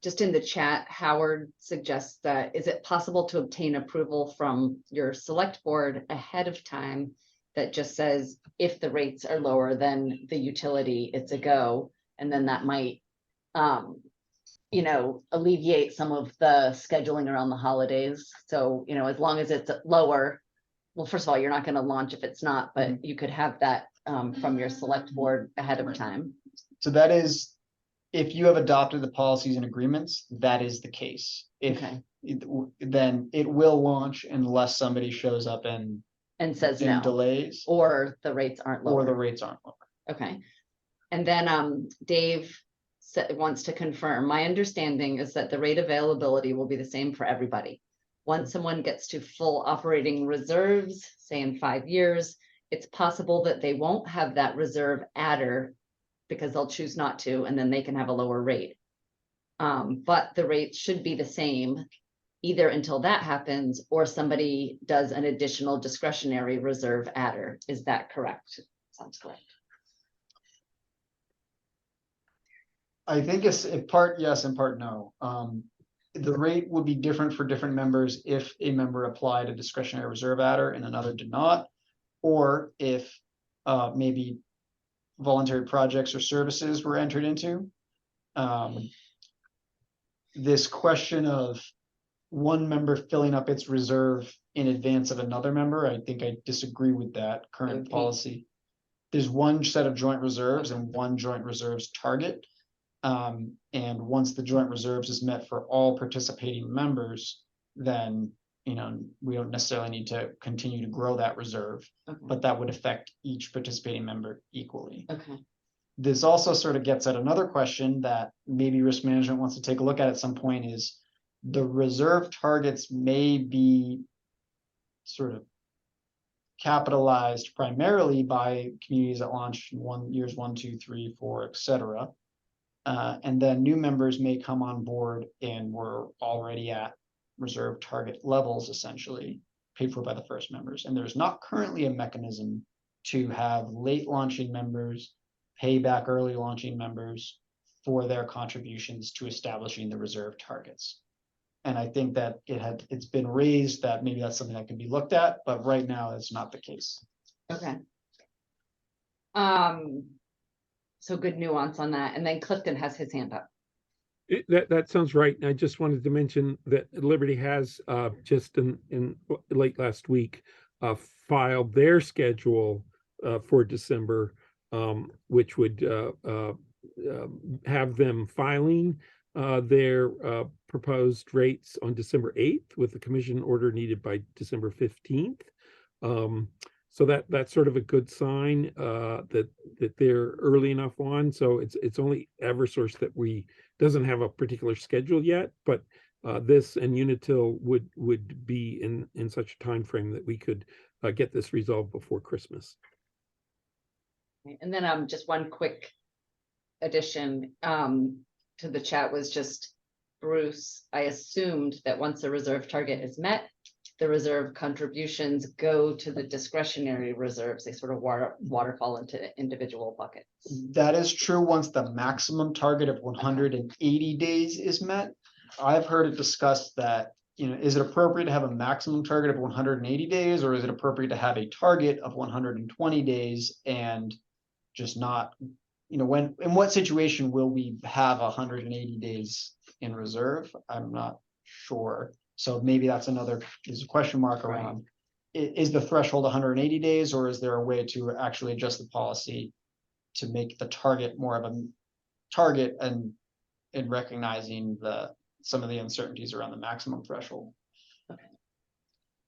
just in the chat, Howard suggests that, is it possible to obtain approval from your select board ahead of time that just says, if the rates are lower than the utility, it's a go, and then that might alleviate some of the scheduling around the holidays. So, as long as it's lower, well, first of all, you're not going to launch if it's not, but you could have that from your select board ahead of time. So that is, if you have adopted the policies and agreements, that is the case. Okay. Then it will launch unless somebody shows up and says no, delays, or the rates aren't lower. or the rates aren't lower. Okay. And then Dave wants to confirm, my understanding is that the rate availability will be the same for everybody. once someone gets to full operating reserves, say in 5 years, it's possible that they won't have that reserve adder because they'll choose not to, and then they can have a lower rate. But the rate should be the same either until that happens or somebody does an additional discretionary reserve adder. Is that correct? Sounds correct. I think it's in part yes, in part no. The rate would be different for different members if a member applied a discretionary reserve adder and another did not, or if maybe voluntary projects or services were entered into. This question of one member filling up its reserve in advance of another member, I think I disagree with that current Okay. policy. There's one set of joint reserves and one joint reserves target. And once the joint reserves is met for all participating members, then, you know, we don't necessarily need to continue to grow that reserve, Okay. but that would affect each participating member equally. Okay. This also sort of gets at another question that maybe risk management wants to take a look at some point, is the reserve targets may be sort of capitalized primarily by communities that launch years 1, 2, 3, 4, etc. And then new members may come on board and we're already at reserve target levels, essentially paid for by the first members. And there's not currently a mechanism to have late launching members pay back early launching members for their contributions to establishing the reserve targets. And I think that it's been raised that maybe that's something that can be looked at, but right now that's not the case. Okay. So good nuance on that. And then Clifton has his hand up. That sounds right. And I just wanted to mention that Liberty has just in late last week filed their schedule for December, which would have them filing their proposed rates on December 8th with the commission order needed by December 15th. So that's sort of a good sign that they're early enough on. So it's only Eversource that doesn't have a particular schedule yet, but this and Unitil would be in such a time frame that we could get this resolved before Christmas. And then just one quick addition to the chat was just Bruce. I assumed that once the reserve target is met, the reserve contributions go to the discretionary reserves. They sort of waterfall into individual buckets. That is true once the maximum target of 180 days is met. I've heard it discussed that, you know, is it appropriate to have a maximum target of 180 days, or is it appropriate to have a target of 120 days and just not, you know, in what situation will we have 180 days in reserve? I'm not sure. So maybe that's there's a question mark around, is the threshold 180 days, or is there a way to actually adjust the policy to make the target more of a target and in recognizing some of the uncertainties around the maximum threshold? Okay.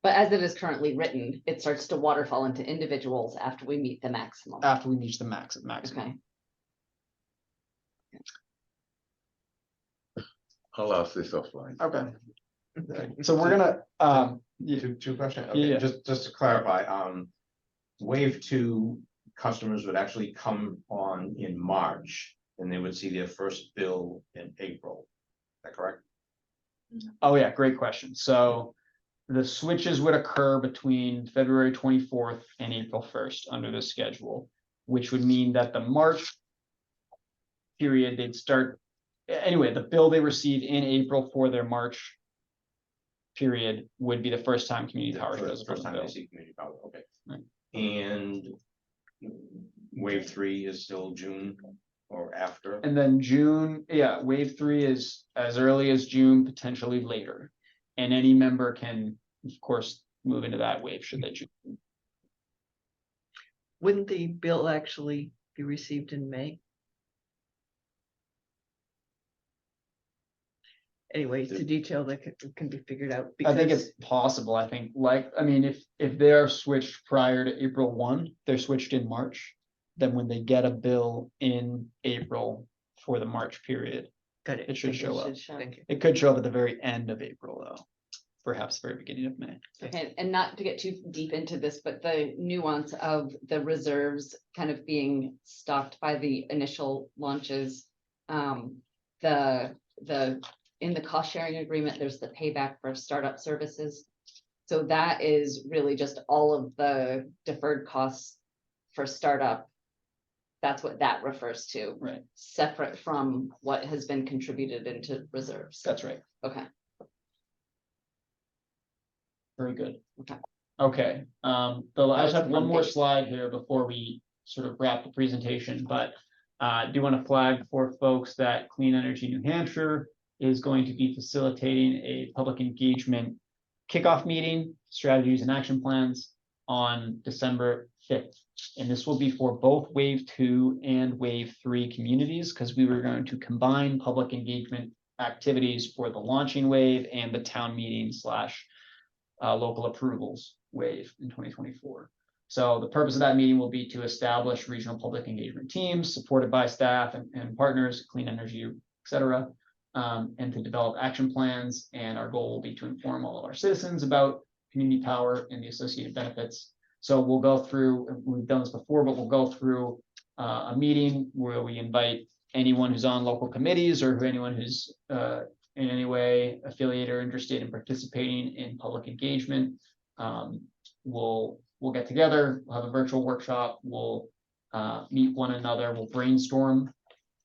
But as it is currently written, it starts to waterfall into individuals after we meet the maximum. After we reach the maximum. Okay. I'll ask this offline. Okay. So we're gonna Two questions. Yeah. Okay, just to clarify, wave 2 customers would actually come on in March and they would see their first bill in April. Is that correct? Oh yeah, great question. So the switches would occur between February 24th and April 1st under the schedule, which would mean that the March period, they'd start, anyway, the bill they receive in April for their March period would be the first time community power shows First time bill. they see community power, okay. Right. And wave 3 is still June or after? And then June, yeah, wave 3 is as early as June, potentially later. And any member can, of course, move into that wave should they choose. Wouldn't the bill actually be received in May? Anyway, it's a detail that can be figured out. I think because it's possible. I think if they're switched prior to April 1, they're switched in March, then when they get a bill in April for the March period, got it. it should Thank you. show up. Should show. Thank you. It could show up at the very end of April though. perhaps very beginning of May. Okay, and not to get too deep into this, but the nuance of the reserves kind of being stocked by the initial launches. In the cost sharing agreement, there's the payback for startup services. So that is really just all of the deferred costs for startup. That's what that refers to. Right. Separate from what has been contributed into reserves. That's right. Okay. Very good. Okay. Okay, I just have one more Monday. slide here before we sort of wrap the presentation, but I do want to flag for folks that Clean Energy New Hampshire is going to be facilitating a public engagement kickoff meeting, strategies and action plans on December 5th. And this will be for both Wave 2 and Wave 3 communities, because we were going to combine public engagement activities for the launching wave and the town meeting / local approvals wave in 2024. So the purpose of that meeting will be to establish regional public engagement teams supported by staff and partners, clean energy, et cetera, and to develop action plans. And our goal will be to inform all of our citizens about community power and the associated benefits. So we'll go through, we've done this before, but we'll go through a meeting where we invite anyone who's on local committees or anyone who's in any way affiliated or interested in participating in public engagement. We'll get together, we'll have a virtual workshop, we'll meet one another, we'll brainstorm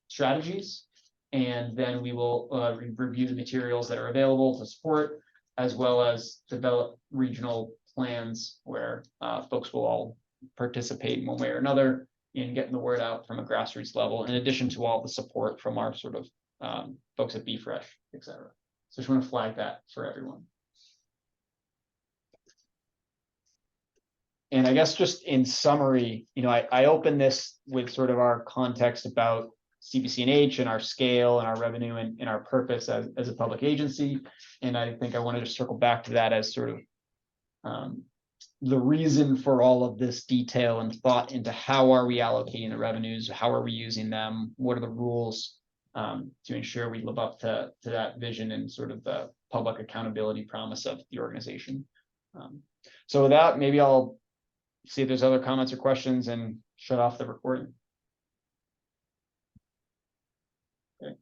strategies, and then we will review the materials that are available to support, as well as develop regional plans where folks will all participate in one way or another in getting the word out from a grassroots level, in addition to all the support from our sort of folks at BFresh, et cetera. So I just want to flag that for everyone. And I guess just in summary, I open this with sort of our context about CPCNH and our scale and our revenue and our purpose as a public agency. And I think I wanted to circle back to that as sort of the reason for all of this detail and thought into how are we allocating the revenues, how are we using them, what are the rules to ensure we live up to that vision and sort of the public accountability promise of the organization. So with that, maybe I'll see if there's other comments or questions and shut off the recording. Okay.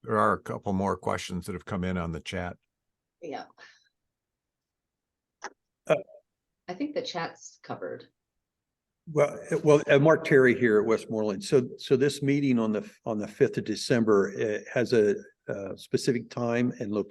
There are a couple more questions that have come in on the chat. Yeah. Uh, I think the chat's covered. Well, Mark Terry here at Westmoreland. So this meeting on the 5th of December has a specific time and location.